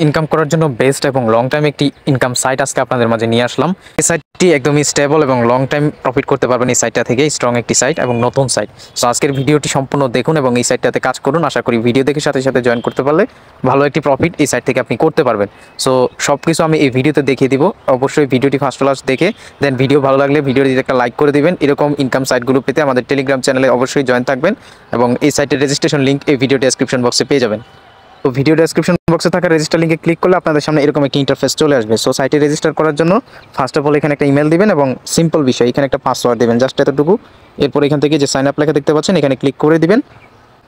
Income করার জন্য best এবং লং টাইম একটি ইনকাম সাইট আজকে আপনাদের মাঝে নিয়ে আসলাম। এই সাইটটি একদমই স্টেবল এবং লং টাইম প্রফিট করতে পারবেন এই সাইটটা থেকে। স্ট্রং একটি সাইট এবং নতুন সাইট। সো আজকের ভিডিওটি সম্পূর্ণ দেখুন এবং এই সাইটটাতে কাজ করুন। আশা করি ভিডিও দেখে সাথে সাথে জয়েন করতে পারলে ভালো একটি প্রফিট এই সাইট থেকে আপনি করতে পারবেন। সো সব কিছু আমি এই ভিডিওতে দেখিয়ে দিব। অবশ্যই ভিডিওটি ফার্স্ট ক্লাস দেখে দেন ভিডিও ভালো লাগলে ভিডিওটিতে একটা লাইক করে দিবেন। এরকম ইনকাম সাইটগুলো পেতে আমাদের টেলিগ্রাম চ্যানেলে অবশ্যই জয়েন থাকবেন এবং এই সাইটের রেজিস্ট্রেশন লিঙ্ক এই ভিডিও ডেসক্রিপশন বক্সে পেয়ে যাবেন। তো ভিডিও ডেসক্রিপশন বক্সে থাকা রেজিস্টার লিঙ্কে ক্লিক করলে আপনাদের সামনে এরকম একটা ইন্টারফেস চলে আসবে। সো সাইটে রেজিস্টার করার জন্য ফার্স্ট অফ অল এখানে একটা ইমেল দিবেন এবং সিম্পল বিষয় এখানে একটা পাসওয়ার্ড দিবেন, জাস্ট এতটুকু। এরপর এখান থেকে যে সাইন আপ লেখা দেখতে পাচ্ছেন এখানে ক্লিক করে দিবেন।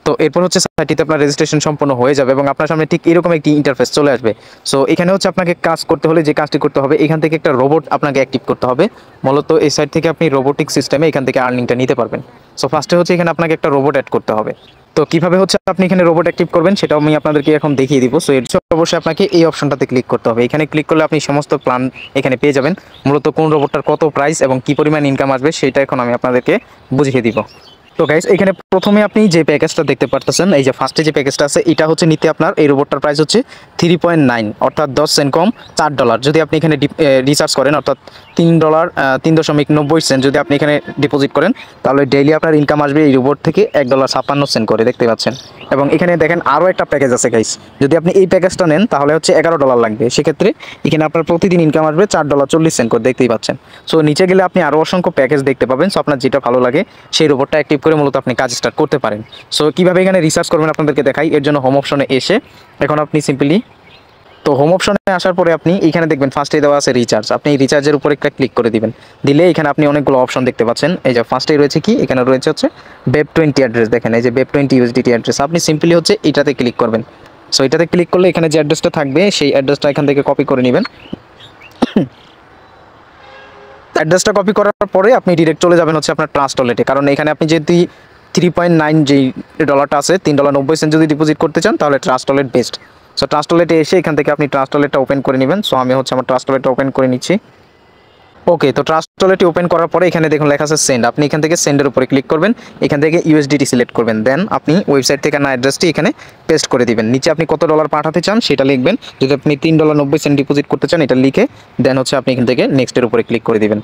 তো এরপর হচ্ছে সাইটটিতে আপনার রেজিস্ট্রেশন সম্পন্ন হয়ে যাবে এবং আপনার সামনে ঠিক এরকম একটি ইন্টারফেস চলে আসবে। সো এখানে হচ্ছে আপনাকে কাজ করতে হলে যে কাজটি করতে হবে, এখান থেকে একটা রোবট আপনাকে অ্যাক্টিভ করতে হবে। মূলত এই সাইট থেকে আপনি রোবোটিক সিস্টেমে এখান থেকে আর্নিংটা নিতে পারবেন। সো ফার্স্টে হচ্ছে এখানে আপনাকে একটা রোবট অ্যাড করতে হবে। তো কিভাবে হচ্ছে আপনি এখানে রোবট অ্যাক্টিভ করবেন সেটাও আমি আপনাদেরকে এখন দেখিয়ে দিব। সো এর জন্য অবশ্যই আপনাকে এই অপশনটাতে ক্লিক করতে হবে। এখানে ক্লিক করলে আপনি সমস্ত প্ল্যান এখানে পেয়ে যাবেন। মূলত কোন রোবটটার কত প্রাইস এবং কী পরিমাণ ইনকাম আসবে সেটা এখন আমি আপনাদেরকে বুঝিয়ে দিব। তো গাইস এখানে প্রথমে আপনি যে প্যাকেজটা দেখতে পারতেছেন, এই যে ফার্স্টে যে প্যাকেজটা আছে এটা হচ্ছে নিতে আপনার এই রোবটটার প্রাইস হচ্ছে 3.9 অর্থাৎ 10 সেন্ট কম $4। যদি আপনি এখানে রিচার্জ করেন অর্থাৎ $3 3.90 যদি আপনি এখানে ডিপোজিট করেন তাহলে ডেইলি আপনার ইনকাম আসবে এই রোবট থেকে $1.56 করে, দেখতে পাচ্ছেন। এবং এখানে দেখেন আরও একটা প্যাকেজ আছে গাইস, যদি আপনি এই প্যাকেজটা নেন তাহলে হচ্ছে $11 লাগবে। সেক্ষেত্রে এখানে আপনার প্রতিদিন ইনকাম আসবে $4.40 করে, দেখতেই পাচ্ছেন। সো নিচে গেলে আপনি আরও অসংখ্য প্যাকেজ দেখতে পাবেন। সো আপনার যেটা ভালো লাগে সেই রোবটটা অ্যাক্টিভ করে মূলত আপনি কাজ স্টার্ট করতে পারেন। সো কীভাবে এখানে রিসার্চ করবেন আপনাদেরকে দেখাই। এর জন্য হোম অপশনে এসে এখন আপনি সিম্পলি তো হোম অপশনে আসার পরে আপনি এখানে দেখবেন ফার্স্টে দেওয়া আছে রিচার্জ। আপনি এই রিচার্জের উপরে একটা ক্লিক করে দিবেন। দিলে এখানে আপনি অনেকগুলো অপশন দেখতে পাচ্ছেন। এই যে ফার্স্টেই রয়েছে কি, এখানে রয়েছে হচ্ছে BEP20 অ্যাড্রেস। দেখেন এই যে BEP20 USDT অ্যাড্রেস, আপনি সিম্পলি হচ্ছে এটাতে ক্লিক করবেন। সো এটাতে ক্লিক করলে এখানে যে অ্যাড্রেসটা থাকবে সেই অ্যাড্রেসটা এখান থেকে কপি করে নেবেন। অ্যাড্রেসটা কপি করার পরে আপনি ডিরেক্ট চলে যাবেন হচ্ছে আপনার ট্রাস্ট ওয়ালেটে, কারণ এখানে আপনি যদি 3.9 যেই ডলারটা আছে $3.90 যদি ডিপোজিট করতে চান তাহলে trust wallet best. So trust ওয়ালেটে এসে এখান থেকে আপনি ট্রাস্ট ওয়ালেটটা ওপেন করে নেবেন। সো আমি হচ্ছে আমার ট্রাস্ট ওয়ালেটটা ওপেন করে নিচ্ছি। ওকে, তো ট্রাস্ট ওয়ালেটটি ওপেন করার পরে এখানে দেখুন লেখা আছে সেন্ড। আপনি এখান থেকে সেন্ডের উপরে ক্লিক করবেন, এখান থেকে USDT সিলেক্ট করবেন। দেন আপনি ওয়েবসাইট থেকে না অ্যাড্রেসটি এখানে পেস্ট করে দিবেন। নিচে আপনি কত ডলার পাঠাতে চান সেটা লিখবেন। যদি আপনি $3.90 ডিপোজিট করতে চান এটা লিখে দেন হচ্ছে আপনি এখান থেকে নেক্সটের উপরে ক্লিক করে দিবেন।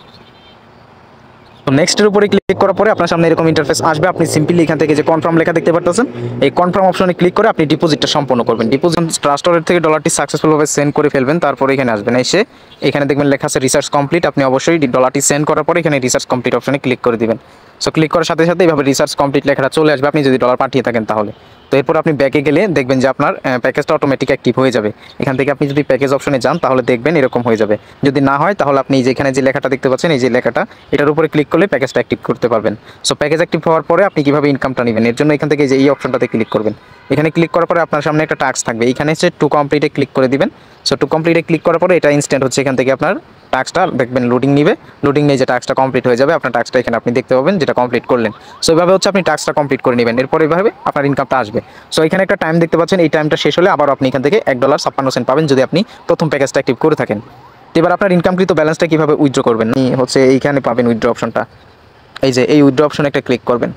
তো নেক্সটের উপরে ক্লিক করার পরে আপনার সামনে এরকম ইন্টারফেস আসবে। আপনি সিম্পলি এখান থেকে যে কনফার্ম লেখা দেখতে পাচ্ছেন এই কনফার্ম অপশনে ক্লিক করে আপনি ডিপোজিটটা সম্পন্ন করবেন। ডিপোজিট ট্রাস্ট ওয়ালেট থেকে ডলারটি সাকসেসফুলভাবে সেন্ড করে ফেলবেন। তারপরে এখানে আসবেন, এসে এখানে দেখবেন লেখা আছে রিসার্চ কমপ্লিট। আপনি অবশ্যই ডলারটি সেন্ড করার পরে এখানে রিসার্চ কমপ্লিট অপশনে ক্লিক করে দিবেন। সো ক্লিক করার সাথে সাথে এইভাবে রিসার্চ কমপ্লিট লেখাটা চলে আসবে আপনি যদি ডলার পাঠিয়ে থাকেন তাহলে। তো এরপর আপনি ব্যাকে গেলে দেখবেন যে আপনার প্যাকেজটা অটোমেটিক অ্যাক্টিভ হয়ে যাবে। এখান থেকে আপনি যদি প্যাকেজ অপশনে যান তাহলে দেখবেন এরকম হয়ে যাবে। যদি না হয় তাহলে আপনি যেখানে যে লেখাটা দেখতে পাচ্ছেন এই যে লেখাটা এটার উপরে ক্লিক করলে প্যাকেজটা অ্যাক্টিভ করতে পারবেন। সো প্যাকেজ অ্যাক্টিভ হওয়ার পরে আপনি কীভাবে ইনকামটা নেবেন এর জন্য এখান থেকে যে এই অপশনটাতে ক্লিক করবেন। এখানে ক্লিক করার পরে আপনার সামনে একটা টাস্ক থাকবে, এখানে হচ্ছে টু কমপ্লিটে ক্লিক করে দিবেন। সো টু কমপ্লিটে ক্লিক করার পরে এটা ইনস্ট্যান্ট হচ্ছে এখান থেকে আপনার টাস্কটা দেখবেন লোডিং নিবে। লোডিং নিয়ে যে টাস্কটা কমপ্লিট হয়ে যাবে আপনার টাস্কটা এখানে আপনি দেখতে পাবেন যেটা কমপ্লিট করলেন। সো এইভাবে হচ্ছে আপনি টাস্কটা কমপ্লিট করে নেবেন। এরপর এইভাবে আপনার ইনকামটা আসবে। সো এখানে একটা টাইম দেখতে পাচ্ছেন, এই টাইমটা শেষ হলে আবার আপনি এখান থেকে $1.56 পাবেন যদি আপনি প্রথম প্যাকেজটা অ্যাক্টিভ করে থাকেন। এবার আপনার ইনকামকৃত ব্যালেন্সটা কীভাবে উইথড্র করবেন হচ্ছে এইখানে পাবেন উইথড্র অপশনটা। এই যে এই উইথড্র অপশনে একটা ক্লিক করবেন।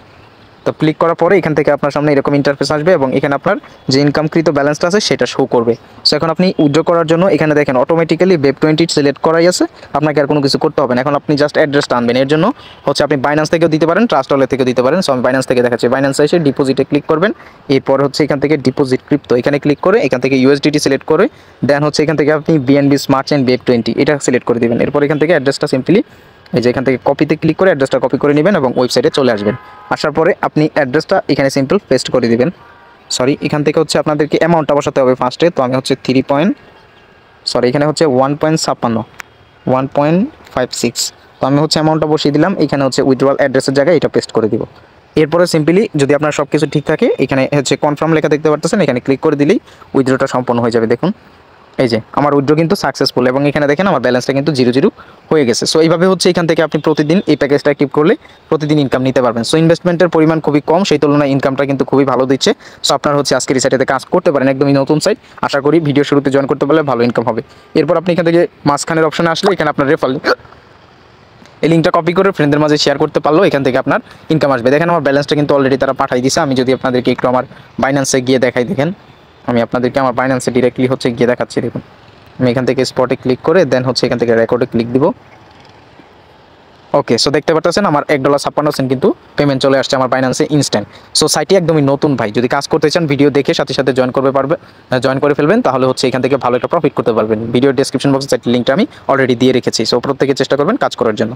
তো ক্লিক করার পরে এখান থেকে আপনার সামনে এরকম ইন্টারফেস আসবে এবং এখানে আপনার যে ইনকামকৃত ব্যালেন্সটা আছে সেটা শো করবে। সো এখন আপনি উইথড্র করার জন্য এখানে দেখেন অটোমেটিক্যালি BEP20 সিলেক্ট করাই আছে, আপনাকে আর কোনো কিছু করতে হবে না। এখন আপনি জাস্ট অ্যাড্রেসটা আনবেন। এর জন্য হচ্ছে আপনি বাইন্যান্স থেকেও দিতে পারেন, ট্রাস্ট ওয়ালেট থেকেও দিতে পারেন। সো আমি বাইন্যান্স থেকে দেখাচ্ছি। বাইন্যান্সে এসে ডিপোজিটে ক্লিক করবেন। এরপর হচ্ছে এখান থেকে ডিপোজিট ক্রিপ্টো এখানে ক্লিক করে এখান থেকে USDT সিলেক্ট করে দেন হচ্ছে এখান থেকে আপনি BNB স্মার্ট চেইন BEP20 এটা সিলেক্ট করে দেবেন। এরপর এখান থেকে অ্যাড্রেসটা সিম্পলি এই যে এখান থেকে কপিতে ক্লিক করে অ্যাড্রেসটা কপি করে নেবেন এবং ওয়েবসাইটে চলে আসবেন। আসার পরে আপনি অ্যাড্রেসটা এখানে সিম্পল পেস্ট করে দিবেন। এখান থেকে হচ্ছে আপনাদেরকে অ্যামাউন্টটা বসাতে হবে ফার্স্টে। তো আমি হচ্ছে এখানে হচ্ছে 1.56। তো আমি হচ্ছে অ্যামাউন্টটা বসিয়ে দিলাম। এখানে হচ্ছে উইথড্রয়াল অ্যাড্রেসের জায়গায় এটা পেস্ট করে দিব। এরপরে সিম্পলি যদি আপনার সব কিছু ঠিক থাকে এখানে হচ্ছে কনফার্ম লেখা দেখতে পাচ্ছেন, এখানে ক্লিক করে দিলেই উইথড্রটা সম্পন্ন হয়ে যাবে। দেখুন এই যে আমার উইথড্র কিন্তু সাকসেসফুল এবং এখানে দেখেন আমার ব্যালেন্সটা কিন্তু 0 হয়ে গেছে। সো এইভাবে হচ্ছে এখান থেকে আপনি প্রতিদিন এই প্যাকেজটা অ্যাক্টিভ করলে প্রতিদিন ইনকাম নিতে পারবেন। সো ইনভেস্টমেন্টের পরিমাণ খুবই কম, সেই তুলনায় ইনকামটা কিন্তু খুবই ভালো দিচ্ছে। সো আপনার হচ্ছে আজকের এই সাইটে কাজ করতে পারেন, একদমই নতুন সাইট। আশা করি ভিডিও শুরুতে জয়েন করতে পারলে ভালো ইনকাম হবে। এরপর আপনি এখান থেকে মাঝখানের অপশনে আসলে এখানে আপনার রেফার এই লিঙ্কটা কপি করে ফ্রেন্ডদের মাঝে শেয়ার করতে পারলেও এখান থেকে আপনার ইনকাম আসবে। দেখেন আমার ব্যালেন্সটা কিন্তু অলরেডি তারা পাঠিয়ে দিয়েছে। আমি যদি আপনাদেরকে একটু আমার বাইন্যান্সে গিয়ে দেখাই, দেখেন আমি আপনাদেরকে আমার বাইন্যান্সে ডিরেক্টলি হচ্ছে গিয়ে দেখাচ্ছি। দেখুন আমি এখান থেকে স্পটে ক্লিক করে দেন হচ্ছে এখান থেকে রেকর্ডে ক্লিক দিব। ওকে, সো দেখতে পাচ্ছেন আমার $1.56 কিন্তু পেমেন্ট চলে আসছে আমার বাইন্যান্সে ইনস্ট্যান্ট। সো সাইটটি একদমই নতুন ভাই, যদি কাজ করতে চান ভিডিও দেখে সাথে সাথে জয়েন করে ফেলবেন, তাহলে হচ্ছে এখান থেকে ভালো একটা প্রফিট করতে পারবেন। ভিডিও ডেসক্রিপশন বক্সে সাইটের লিঙ্কটা আমি অলরেডি দিয়ে রেখেছি। সো প্রত্যেকে চেষ্টা করবেন কাজ করার জন্য।